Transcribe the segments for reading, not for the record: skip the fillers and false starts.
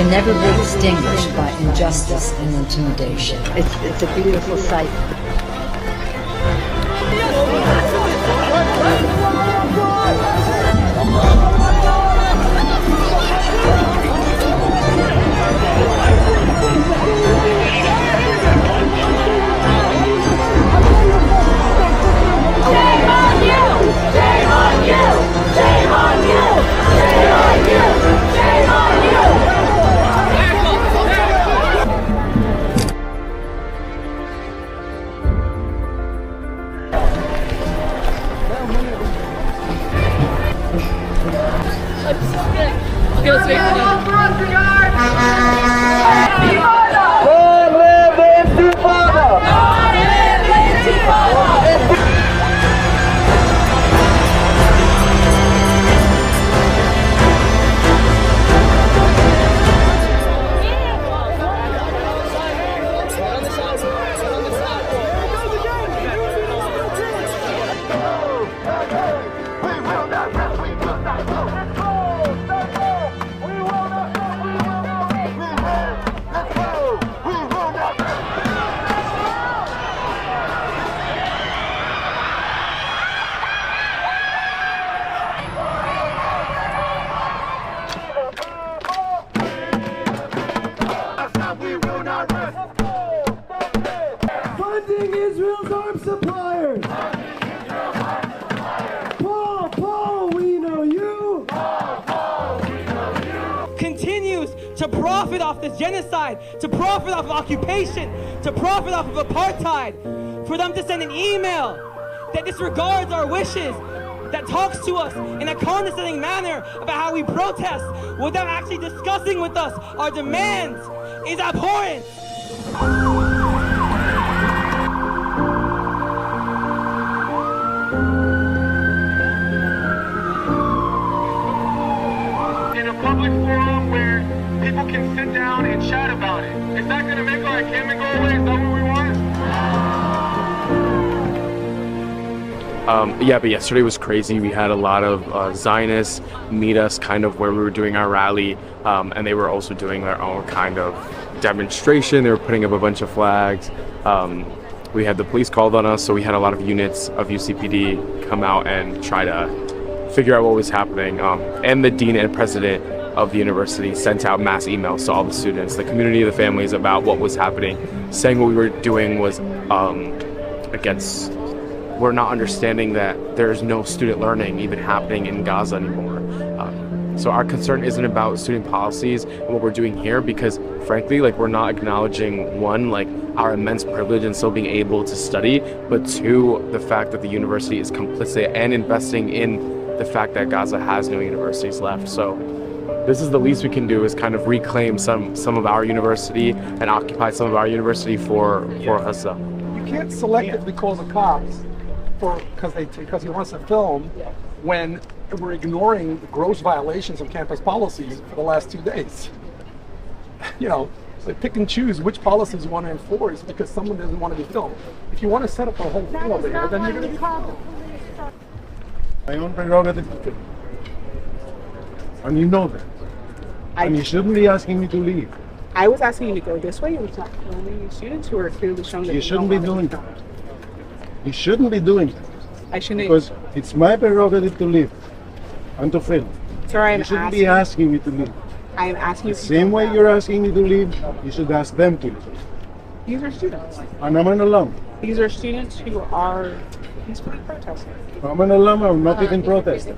can never be extinguished by injustice and intimidation. It's a beautiful sight. Okay, let's wait for them. Funding Israel's arms suppliers. Paul, we know you. Continues to profit off this genocide, to profit off of occupation, to profit off of apartheid, for them to send an email that disregards our wishes, that talks to us in a condescending manner about how we protest without actually discussing with us our demands is abhorrent. In a public forum where people can sit down and chat about it. Is that going to make our encampment go away? Is that what we want? Yeah, but yesterday was crazy. We had a lot of Zionists meet us kind of where we were doing our rally, and they were also doing their own kind of demonstration. They were putting up a bunch of flags. We had the police called on us, so we had a lot of units of UCPD come out and try to figure out what was happening. And the dean and president of the university sent out mass emails to all the students, the community, the families about what was happening, saying what we were doing was against. We're not understanding that there's no student learning even happening in Gaza anymore. So our concern isn't about student policies and what we're doing here, because frankly, like, we're not acknowledging, one, like, our immense privilege in still being able to study, but two, the fact that the university is complicit and investing in the fact that Gaza has no universities left. So this is the least we can do, is kind of reclaim some of our university and occupy some of our university for Gaza. You can't selectively call the cops because he wants to film when we're ignoring gross violations of campus policies for the last 2 days. You know, so pick and choose which policies you want to enforce because someone doesn't want to be filmed. If you want to set up a whole thing over there, then you're going to be called. My own prerogative, and you know that. And you shouldn't be asking me to leave. I was asking you to go this way. You're not filming students who are clearly showing that You shouldn't be doing that. You shouldn't be doing that. I shouldn't. Because it's my prerogative to leave and to film. Sir, You shouldn't be asking me to leave. I am asking you. The same way you're asking me to leave, you should ask them to leave. These are students. And I'm an alum. These are students who are peacefully protesting. I'm an alum, I'm not even protesting.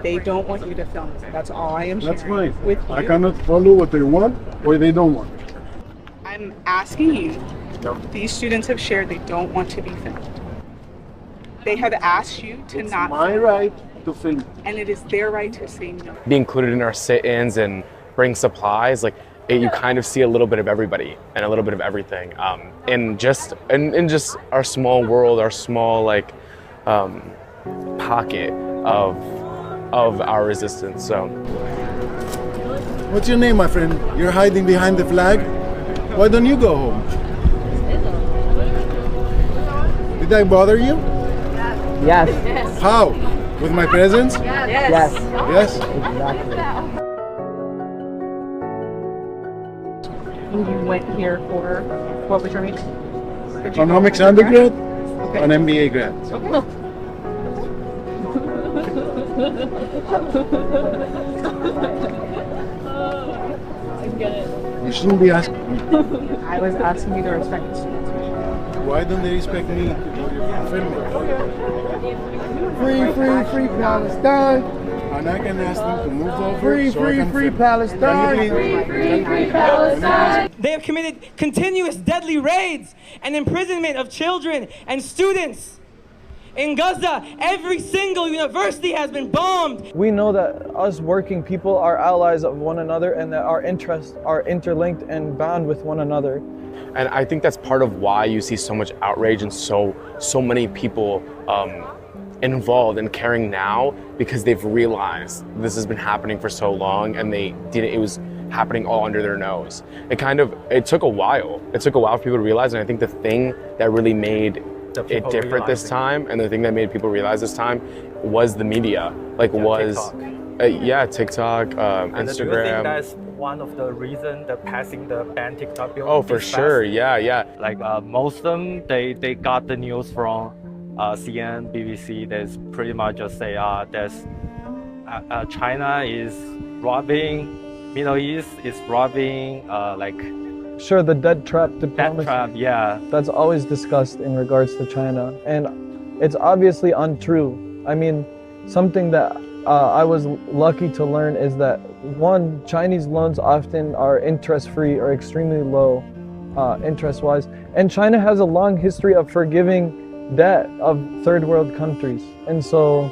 They don't want you to film them. That's all I am sharing. That's fine. With you. I cannot follow what they want or they don't want. I'm asking you. These students have shared they don't want to be filmed. They have asked you to not. It's my right to film. And it is their right to say no. Be included in our sit-ins and bring supplies, like you kind of see a little bit of everybody and a little bit of everything in just our small world, our small pocket of our resistance. So What's your name, my friend? You're hiding behind the flag? Why don't you go home? Did I bother you? Yes. How? With my presence? Yes. Yes? Exactly. you went here for, what was your major? Economics undergrad, an MBA grad. Okay. You shouldn't be asking me. I was asking you to respect the students. Why don't they respect me? Free Palestine. And I can ask them to move over. Free Palestine. They have committed continuous deadly raids and imprisonment of children and students. In Gaza, every single university has been bombed. We know that us working people are allies of one another and that our interests are interlinked and bound with one another. And I think that's part of why you see so much outrage and so many people involved and caring now, because they've realized this has been happening for so long and it was happening all under their nose. It took a while. It took a while for people to realize, and I think the thing that really made it different this time, and the thing that made people realize this time, was the media. TikTok, and Instagram. Do you think that's one of the reasons the passing the ban TikTok bill? Oh, for sure. Yeah. Like most of them, they got the news from CNN, BBC. They pretty much just say there's China is robbing, Middle East is robbing, Sure, the debt trap diplomacy. Debt trap, yeah. That's always discussed in regards to China. And it's obviously untrue. I mean, something that I was lucky to learn is that, one, Chinese loans often are interest-free or extremely low interest-wise. And China has a long history of forgiving debt of third world countries. And so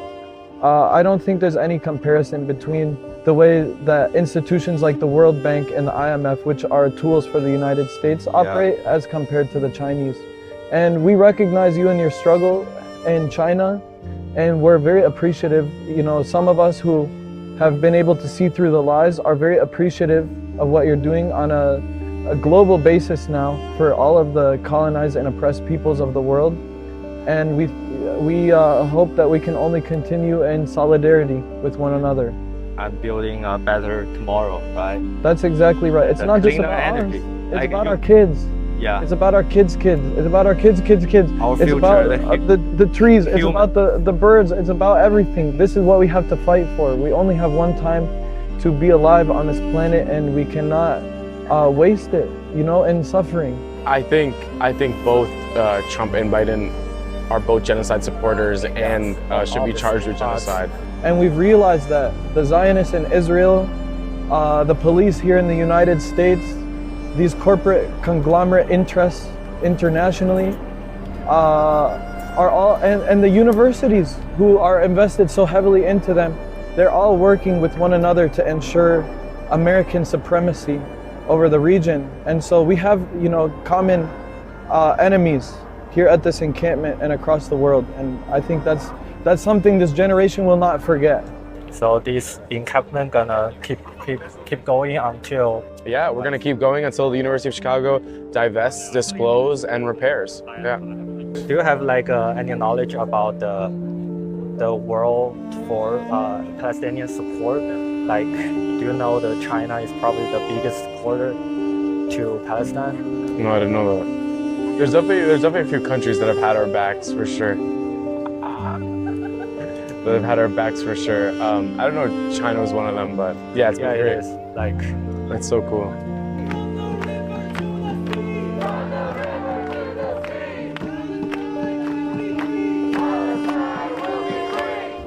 I don't think there's any comparison between the way that institutions like the World Bank and the IMF, which are tools for the United States, operate as compared to the Chinese. And we recognize you and your struggle in China, and we're very appreciative. You know, some of us who have been able to see through the lies are very appreciative of what you're doing on a global basis now for all of the colonized and oppressed peoples of the world. And we hope that we can only continue in solidarity with one another. And building a better tomorrow, right? That's exactly right. It's not just about energy. It's about our kids. Yeah. It's about our kids' kids. It's about our kids' kids' kids. Our it's future. about the trees. It's about the birds. It's about everything. This is what we have to fight for. We only have one time to be alive on this planet, and we cannot waste it, in suffering. I think both Trump and Biden are both genocide supporters and should be charged with genocide. And we've realized that the Zionists in Israel, the police here in the United States, these corporate conglomerate interests internationally are all, and the universities who are invested so heavily into them, they're all working with one another to ensure American supremacy over the region. And so we have, common enemies here at this encampment and across the world. And I think that's something this generation will not forget. So this encampment gonna keep going until... Yeah, we're gonna keep going until the University of Chicago divests, disclose, and repairs. Yeah. Do you have any knowledge about the world for Palestinian support? Do you know that China is probably the biggest supporter to Palestine? No, I didn't know that. There's definitely a few countries that have had our backs for sure. That have had our backs for sure. I don't know if China was one of them, but yeah, it's been great. It is. That's so cool.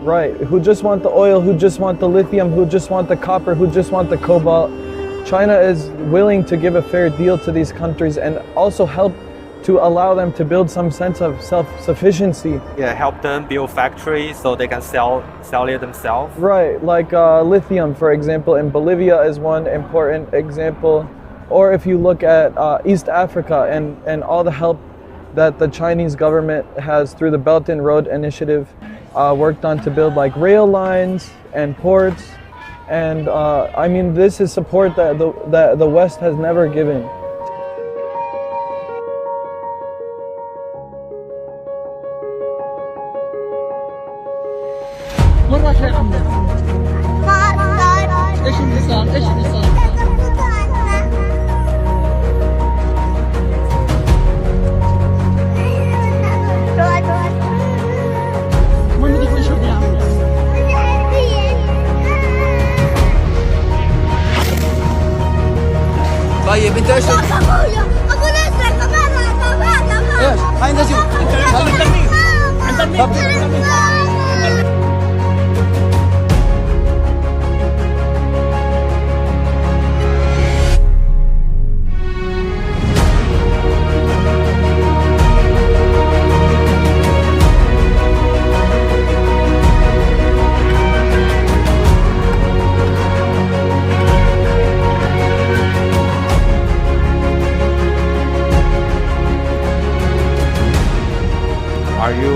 Right, who just want the oil, who just want the lithium, who just want the copper, who just want the cobalt. China is willing to give a fair deal to these countries and also help to allow them to build some sense of self-sufficiency. Yeah, help them build factories so they can sell it themselves. Right, like lithium, for example, in Bolivia is one important example. Or if you look at East Africa and all the help that the Chinese government has through the Belt and Road Initiative worked on to build rail lines and ports. And I mean, this is support that the West has never given. بنت ايش؟ ابويا ابو نسرة كمان ايش؟ هاي نجيب عند المين Are you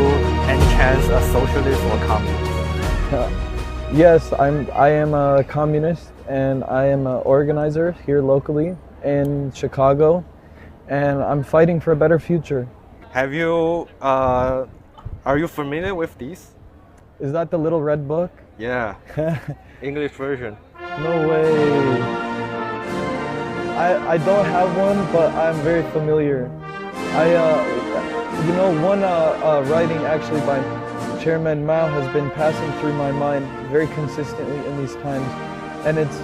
any chance a socialist or communist? Yes, I am a communist, and I am an organizer here locally in Chicago, and I'm fighting for a better future. Have you are you familiar with these? Is that the little red book? Yeah. English version. No way. I don't have one, but I'm very familiar. One writing actually by Chairman Mao has been passing through my mind very consistently in these times, and it's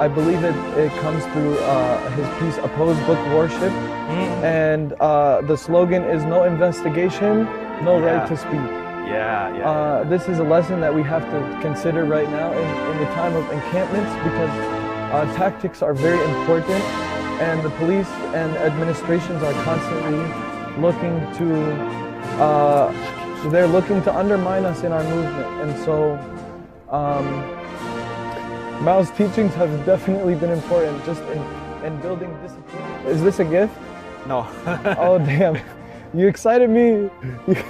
I believe it comes through his piece "Oppose Book Worship," and the slogan is "No investigation, no right to speak." This is a lesson that we have to consider right now in the time of encampments, because tactics are very important, and the police and administrations are constantly looking to they're looking to undermine us in our movement. And so Mao's teachings have definitely been important just in building discipline. Is this a gift? No. Oh damn, you excited me.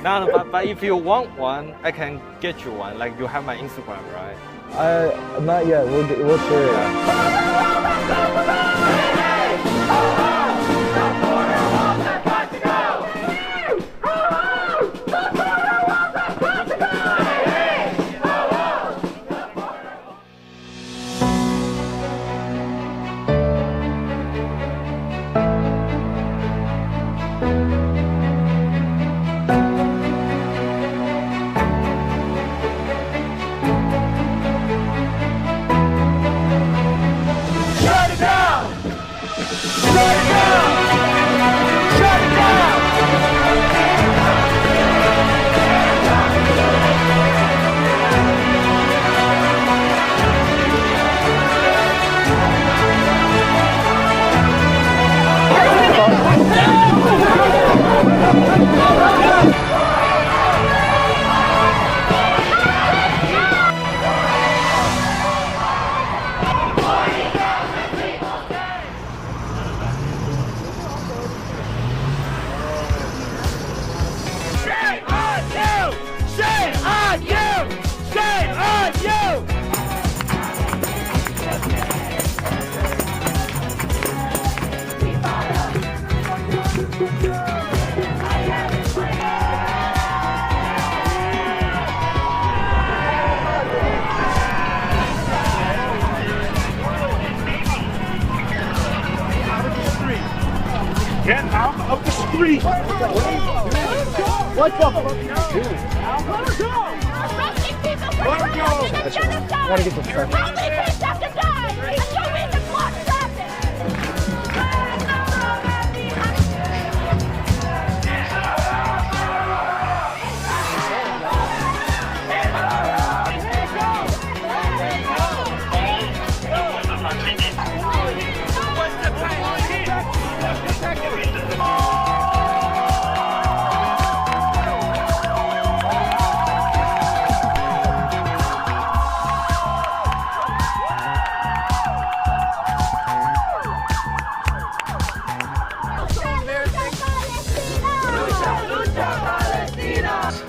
No, but if you want one, I can get you one. Like, you have my Instagram, right? Not yet. We'll share it. Get out of the street! What the fuck are you doing? Let her go! Arresting people for genocide! Gotta get this stuff. Only peace have to die until we can block traffic!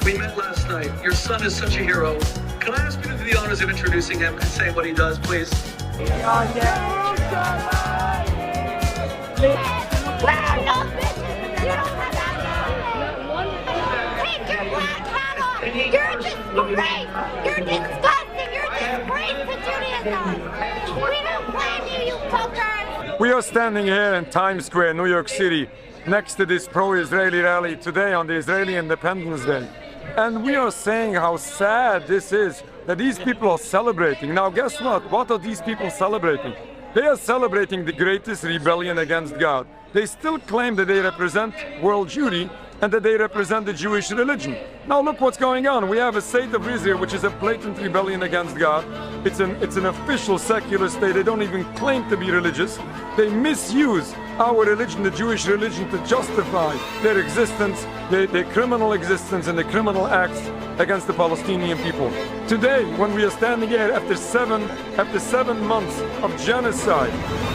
We met last night. Your son is such a hero. Can I ask you to do the honors of introducing him and saying what he does, please? Take your black hat off! You're a disgrace! You're disgusting! You're a disgrace to Judaism! We don't blame you, you fuckers! We are standing here in Times Square, New York City, next to this pro-Israeli rally today on the Israeli Independence Day. And we are saying how sad this is, that these people are celebrating. Now guess what? What are these people celebrating? They are celebrating the greatest rebellion against God. They still claim that they represent world Jewry and that they represent the Jewish religion. Now look what's going on. We have a state of Israel which is a blatant rebellion against God. It's an official secular state. They don't even claim to be religious. They misuse our religion, the Jewish religion, to justify their existence, their criminal existence and the criminal acts against the Palestinian people. Today, when we are standing here after seven months of genocide,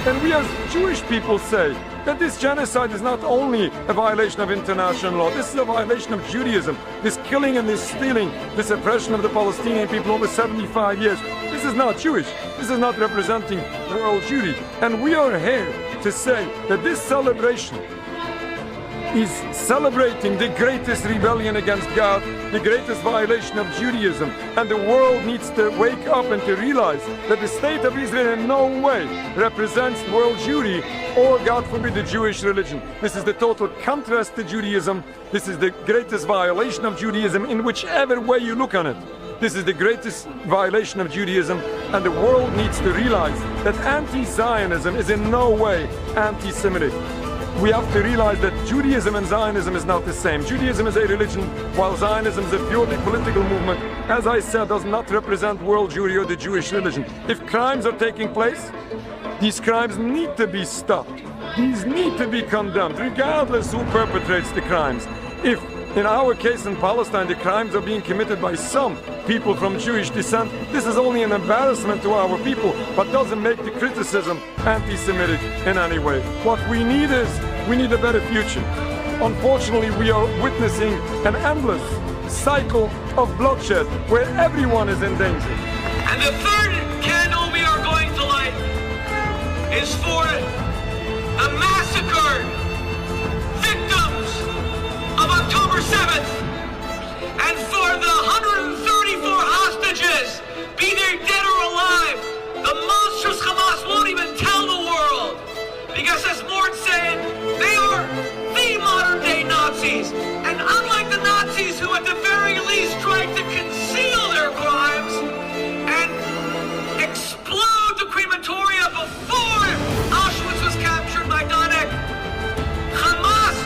and we as Jewish people say that this genocide is not only a violation of international law, this is a violation of Judaism. This killing and this stealing, this oppression of the Palestinian people over 75 years, this is not Jewish. This is not representing world Jewry. And we are here to say that this celebration is celebrating the greatest rebellion against God, the greatest violation of Judaism, and the world needs to wake up and to realize that the state of Israel in no way represents world Jewry or, God forbid, the Jewish religion. This is the total contrast to Judaism. This is the greatest violation of Judaism in whichever way you look on it. This is the greatest violation of Judaism, and the world needs to realize that anti-Zionism is in no way anti-Semitic. We have to realize that Judaism and Zionism is not the same. Judaism is a religion, while Zionism is a purely political movement. As I said, does not represent world Jewry or the Jewish religion. If crimes are taking place, these crimes need to be stopped. These need to be condemned, regardless who perpetrates the crimes. If, in our case in Palestine, the crimes are being committed by some people from Jewish descent, this is only an embarrassment to our people, but doesn't make the criticism anti-Semitic in any way. What we need a better future. Unfortunately, we are witnessing an endless cycle of bloodshed where everyone is in danger. And the third candle we are going to light is for the massacred victims of October 7th and for the 134 hostages, be they dead or alive. The monstrous Hamas won't even tell the world, because as Mort said, they are the modern day Nazis. And unlike the Nazis who at the very least tried to conceal their crimes and explode the crematoria before Auschwitz was captured by Donetsk, Hamas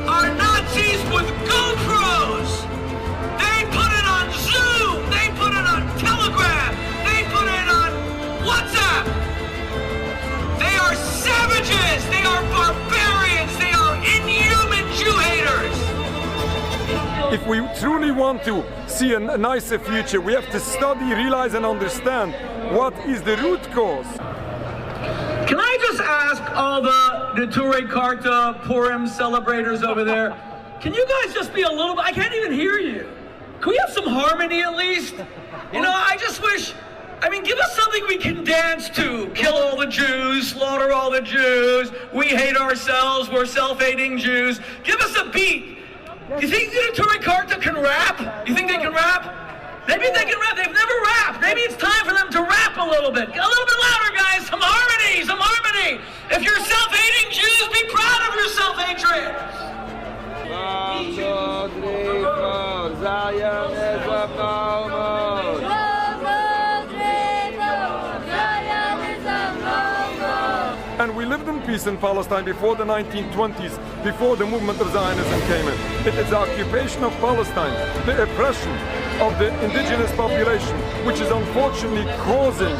are Nazis with GoPros. They put it on Zoom, they put it on Telegram, they put it on WhatsApp. They are savages, they are barbarians, they are inhuman Jew haters. If we truly want to see a nicer future, we have to study, realize and understand what is the root cause. Can I just ask all the Ture Karta Purim celebrators over there, can you guys just be a little bit, I can't even hear you. Can we have some harmony at least? You know, I just wish, I mean, give us something we can dance to. Kill all the Jews, slaughter all the Jews, we hate ourselves, we're self-hating Jews. Give us a beat. You think the Ture Karta can rap? You think they can rap? Maybe they can rap. They've never rapped. Maybe it's time for them to rap a little bit. A little bit louder, guys. Some harmony, some harmony. If you're self-hating Jews, be proud of your self-hatred. And we lived in peace in Palestine before the 1920s, before the movement of Zionism came in. It is the occupation of Palestine, the oppression of the indigenous population, which is unfortunately causing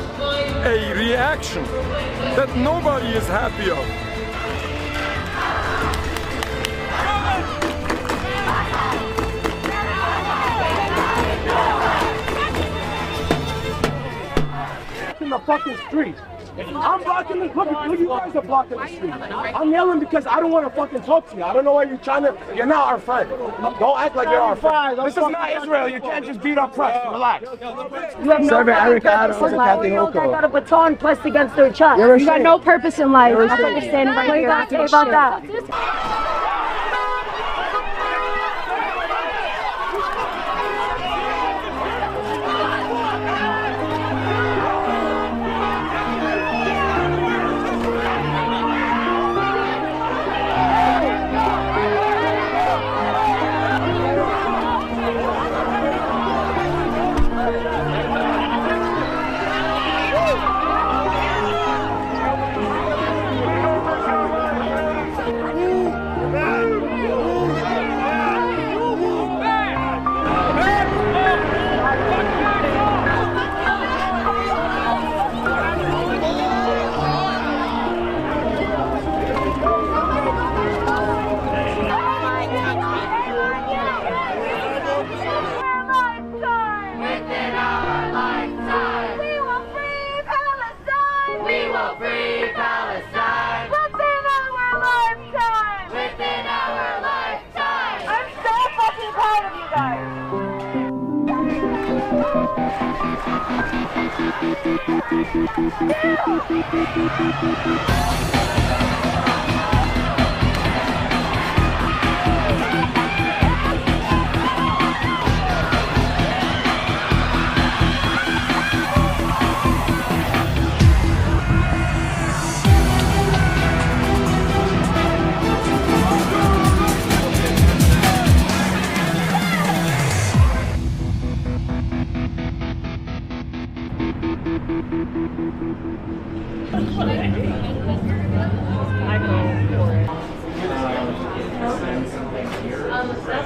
a reaction that nobody is happy of. In the fucking street. I'm blocking the, look, you guys are blocking the street. I'm yelling because I don't want to fucking talk to you. I don't know why you're trying to, you're not our friend. Don't act like you're our friend. This is not Israel. You can't just beat our press. Relax. You have no purpose in life. You got a baton pressed against their chest. You got no purpose in life. I'm understanding right here. What do you got to say about that?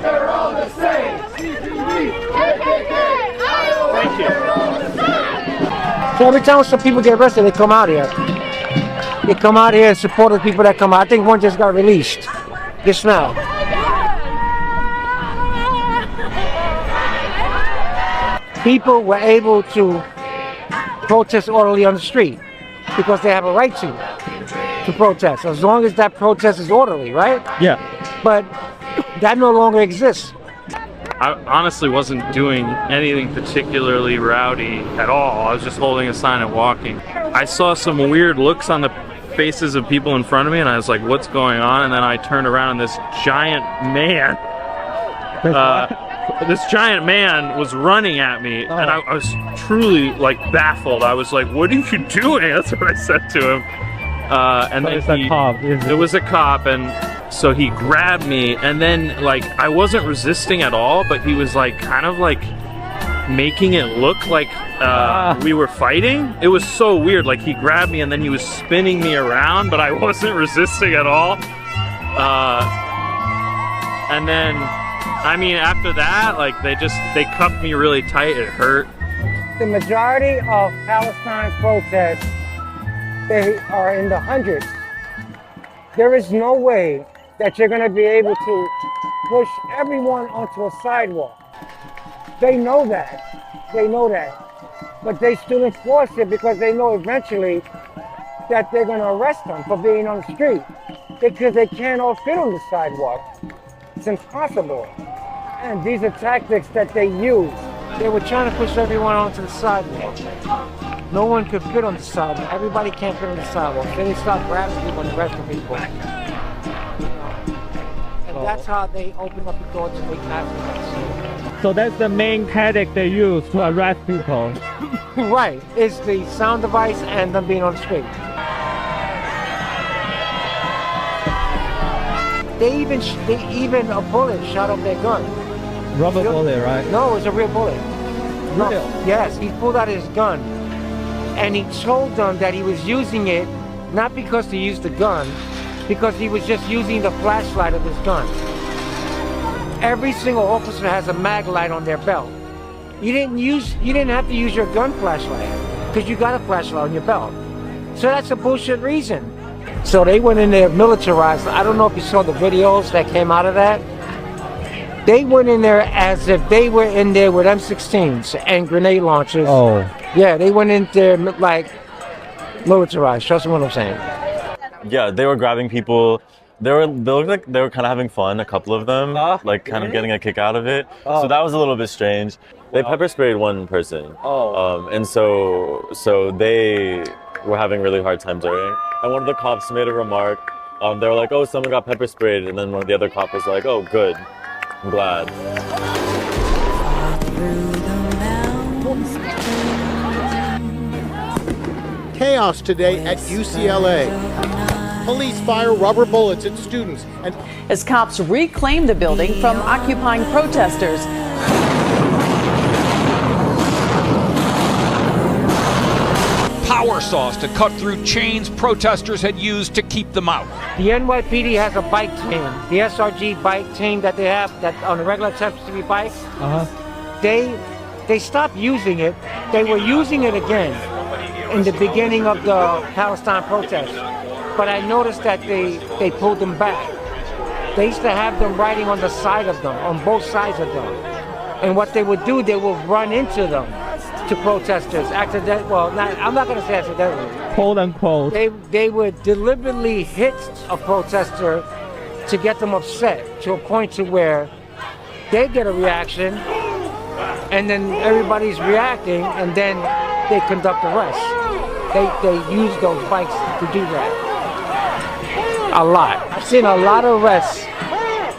They're all the same. Thank you. So every time some people get arrested, they come out here. They come out here and support the people that come out. I think one just got released just now. People were able to protest orderly on the street because they have a right to protest, as long as that protest is orderly, right? Yeah. But that no longer exists. I honestly wasn't doing anything particularly rowdy at all. I was just holding a sign and walking. I saw some weird looks on the faces of people in front of me, and I was like, what's going on? And then I turned around and this giant man was running at me, and I was truly like baffled. I was like, what are you doing? That's what I said to him. And then it was a cop, and so he grabbed me, and then like I wasn't resisting at all, but he was like kind of like making it look like we were fighting. It was so weird. Like he grabbed me and then he was spinning me around, but I wasn't resisting at all. And then, I mean, after that, like they cuffed me really tight. It hurt. The majority of Palestine protests, they are in the hundreds. There is no way that you're going to be able to push everyone onto a sidewalk. They know that. They know that. But they still enforce it because they know eventually that they're going to arrest them for being on the street because they can't all fit on the sidewalk. It's impossible. And these are tactics that they use. They were trying to push everyone onto the sidewalk. No one could fit on the sidewalk. Everybody can't fit on the sidewalk. Then they start grabbing people and arresting people. And that's how they open up the door to make accidents. So that's the main tactic they use to arrest people. Right. It's the sound device and them being on the street. They even a bullet shot up their gun. Rubber bullet, right? No, it's a real bullet. Real? Yes, he pulled out his gun. And he told them that he was using it, not because he used the gun, because he was just using the flashlight of his gun. Every single officer has a mag light on their belt. You didn't have to use your gun flashlight, because you got a flashlight on your belt. So that's a bullshit reason. So they went in there militarized. I don't know if you saw the videos that came out of that. They went in there as if they were in there with M16s and grenade launchers. Oh. Yeah, they went in there like militarized. Trust me what I'm saying. Yeah, they were grabbing people. They looked like they were kind of having fun, a couple of them, like kind of getting a kick out of it. So that was a little bit strange. They pepper sprayed one person. And so they were having really hard time during. And one of the cops made a remark. They were like, oh, someone got pepper sprayed. And then one of the other cops was like, oh, good. I'm glad. Chaos today at UCLA. Police fire rubber bullets at students as cops reclaim the building from occupying protesters. Power saws to cut through chains protesters had used to keep them out. The NYPD has a bike team, the SRG bike team that they have that on the regular Tempest bikes. They stopped using it. They were using it again in the beginning of the Palestine protests. But I noticed that they pulled them back. They used to have them riding on the side of them, on both sides of them. And what they would do, they would run into them, to protesters. I'm not going to say accidentally. Quote unquote. They would deliberately hit a protester to get them upset to a point to where they get a reaction and then everybody's reacting, and then they conduct arrests. They use those bikes to do that. A lot. I've seen a lot of arrests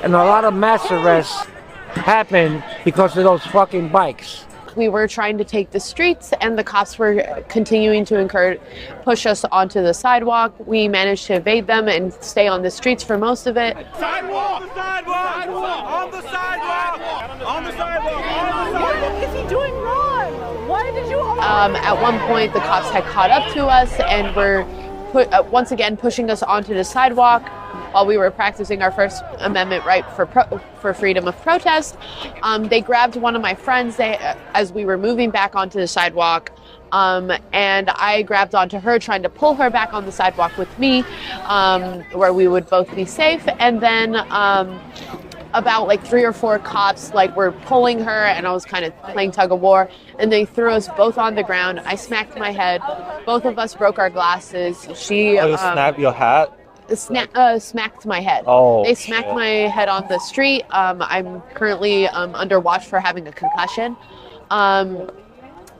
and a lot of mass arrests happen because of those fucking bikes. We were trying to take the streets, and the cops were continuing to push us onto the sidewalk. We managed to evade them and stay on the streets for most of it. Sidewalk! On the sidewalk! On the sidewalk! On the sidewalk! What is he doing wrong? Why did you? At one point, the cops had caught up to us and were once again pushing us onto the sidewalk while we were practicing our First Amendment right for freedom of protest. They grabbed one of my friends as we were moving back onto the sidewalk, and I grabbed onto her, trying to pull her back on the sidewalk with me, where we would both be safe. And then about like 3 or 4 cops were pulling her, and I was kind of playing tug of war, and they threw us both on the ground. I smacked my head. Both of us broke our glasses. She snapped your hat? Smacked my head. Oh, they smacked my head on the street. I'm currently under watch for having a concussion.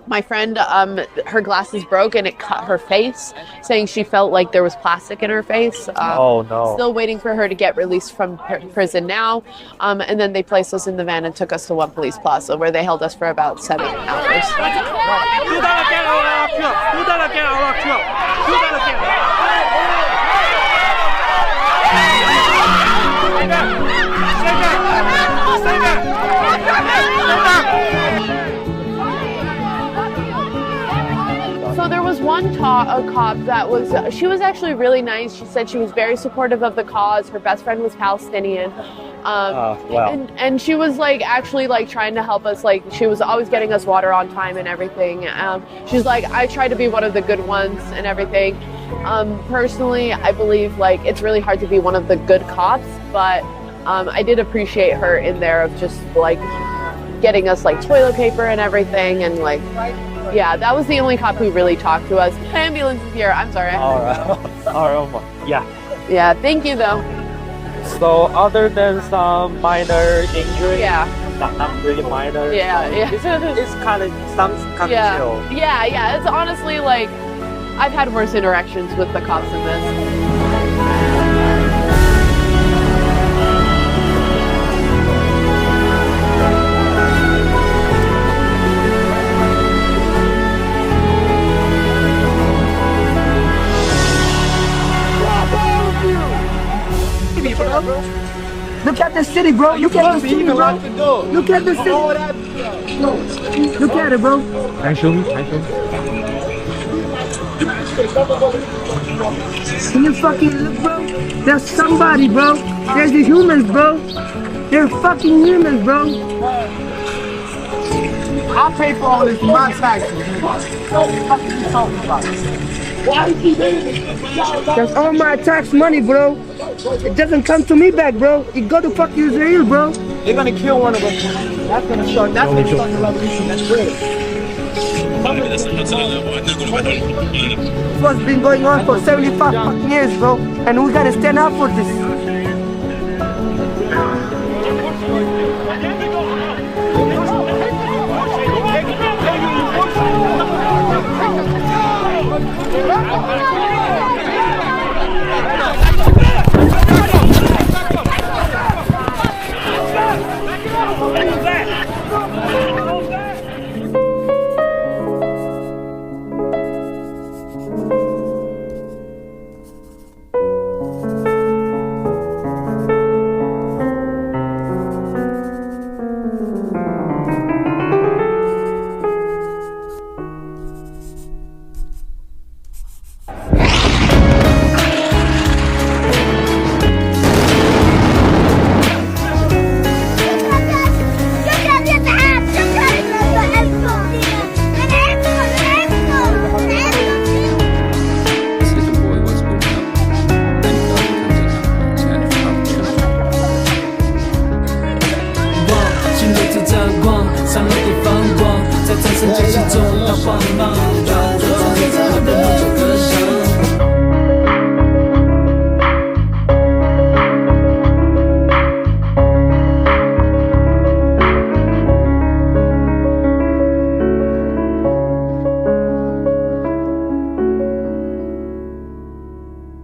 My friend, her glasses broke and it cut her face, saying she felt like there was plastic in her face. Oh no. Still waiting for her to get released from prison now. And then they placed us in the van and took us to One Police Plaza, where they held us for about 7 hours. So there was one cop that she was actually really nice. She said she was very supportive of the cause. Her best friend was Palestinian. Wow. And she was actually trying to help us. She was always getting us water on time and everything. She's like, I try to be one of the good ones and everything. Personally, I believe it's really hard to be one of the good cops, but I did appreciate her in there of just getting us toilet paper and everything, and yeah, that was the only cop who really talked to us. Ambulance is here. I'm sorry. All right. Yeah. Yeah. Thank you though. So other than some minor injury, yeah, not really minor. Yeah. It's kind of chill. Yeah. It's honestly I've had worse interactions with the cops than this. Look at the city, bro. Look at the city, bro. Look at the city. Look at it, bro. Can you show me? Can you fucking look, bro? There's somebody, bro. There's the humans, bro. They're fucking humans, bro. I'll pay for all this, my taxes. What are you talking about? That's all my tax money, bro. It doesn't come to me back, bro. It go to fuck Israel, bro. They're gonna kill one of us. That's gonna start the revolution. That's good. This was been going on for 75 fucking years, bro. And we gotta stand up for this. Hey,